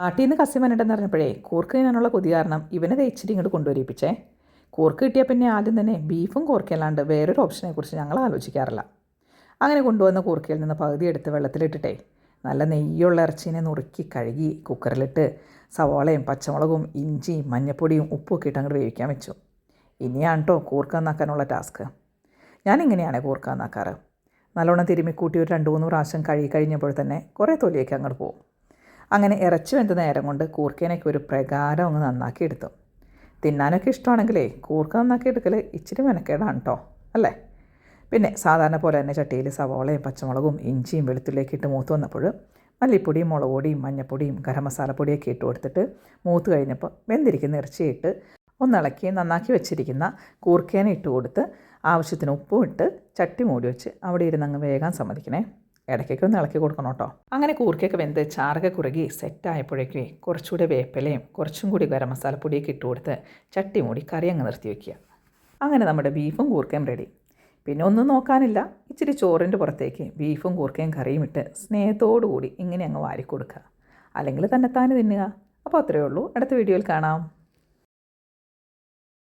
നാട്ടിൽ നിന്ന് കസി വന്നിട്ടെന്ന് പറഞ്ഞപ്പോഴേ കൂർക്ക് തിന്നാനുള്ള കൊതി കാരണം ഇവനെ തേച്ചിട്ട് ഇങ്ങോട്ട് കൊണ്ടുവരിപ്പിച്ചേ. കൂർക്ക് കിട്ടിയാൽ പിന്നെ ആദ്യം തന്നെ ബീഫും കൂർക്കയല്ലാണ്ട് വേറൊരു ഓപ്ഷനെക്കുറിച്ച് ഞങ്ങൾ ആലോചിക്കാറില്ല. അങ്ങനെ കൊണ്ടുവന്ന കൂർക്കയിൽ നിന്ന് പകുതി എടുത്ത് വെള്ളത്തിലിട്ടിട്ടേ നല്ല നെയ്യുള്ള ഇറച്ചീനെ നുറുക്കി കഴുകി കുക്കറിലിട്ട് സവാളയും പച്ചമുളകും ഇഞ്ചിയും മഞ്ഞപ്പൊടിയും ഉപ്പും ഒക്കെ ഇട്ട് അങ്ങോട്ട് വേവിക്കാൻ വെച്ചു. ഇനിയാണ് കേട്ടോ കൂർക്ക നന്നാക്കാനുള്ള ടാസ്ക്. ഞാനിങ്ങനെയാണ് കൂർക്ക നന്നാക്കാറ്. നല്ലോണം തിരുമ്മിക്കൂട്ടി ഒരു 2-3 പ്രാവശ്യം കഴുകി കഴിഞ്ഞപ്പോൾ തന്നെ കുറേ തൊലിയൊക്കെ അങ്ങോട്ട് പോകും. അങ്ങനെ ഇറച്ചി വെന്ത നേരം കൊണ്ട് കൂർക്കേനൊക്കെ ഒരു പ്രകാരം അങ്ങ് നന്നാക്കി എടുത്തു. തിന്നാനൊക്കെ ഇഷ്ടമാണെങ്കിലേ കൂർക്ക നന്നാക്കി എടുക്കൽ ഇച്ചിരി മെനക്കേടാണ് കേട്ടോ, അല്ലേ? പിന്നെ സാധാരണ പോലെ തന്നെ ചട്ടിയിൽ സവാളയും പച്ചമുളകും ഇഞ്ചിയും വെളുത്തുള്ളിയൊക്കെ ഇട്ട് മൂത്ത് വന്നപ്പോൾ മല്ലിപ്പൊടിയും മുളക് പൊടിയും മഞ്ഞപ്പൊടിയും ഗരം മസാലപ്പൊടിയൊക്കെ ഇട്ട് കൊടുത്തിട്ട് മൂത്ത് കഴിഞ്ഞപ്പോൾ വെന്തിരിക്കുന്ന ഇറച്ചിയിട്ട് ഒന്നിളക്കി നന്നാക്കി വെച്ചിരിക്കുന്ന കൂർക്കേനെ ഇട്ട് കൊടുത്ത് ആവശ്യത്തിന് ഉപ്പും ഇട്ട് ചട്ടി മൂടി വെച്ച് അവിടെ ഇരുന്ന് അങ്ങ് വേഗം സമ്മതിക്കണേ. ഇടയ്ക്കൊക്കെ ഒന്ന് ഇളക്കി കൊടുക്കണം കേട്ടോ. അങ്ങനെ കൂർക്കയൊക്കെ വെന്ത് ചാറൊക്കെ കുറുകി സെറ്റായപ്പോഴേക്കേ കുറച്ചുകൂടി വേപ്പിലയും കുറച്ചും കൂടി ഗരം മസാലപ്പൊടിയൊക്കെ ഇട്ട് കൊടുത്ത് ചട്ടി മൂടി കറി അങ്ങ് നിർത്തി വയ്ക്കുക. അങ്ങനെ നമ്മുടെ ബീഫും കൂർക്കയും റെഡി. പിന്നെ ഒന്നും നോക്കാനില്ല, ഇച്ചിരി ചോറിൻ്റെ പുറത്തേക്ക് ബീഫും കൂർക്കയും കറിയും ഇട്ട് സ്നേഹത്തോടു കൂടി ഇങ്ങനെ അങ്ങ് വാരിക്കൊടുക്കുക. അല്ലെങ്കിൽ തന്നെത്താനെ തിന്നുക. അപ്പോൾ അത്രയേ ഉള്ളൂ. അടുത്ത വീഡിയോയിൽ കാണാം.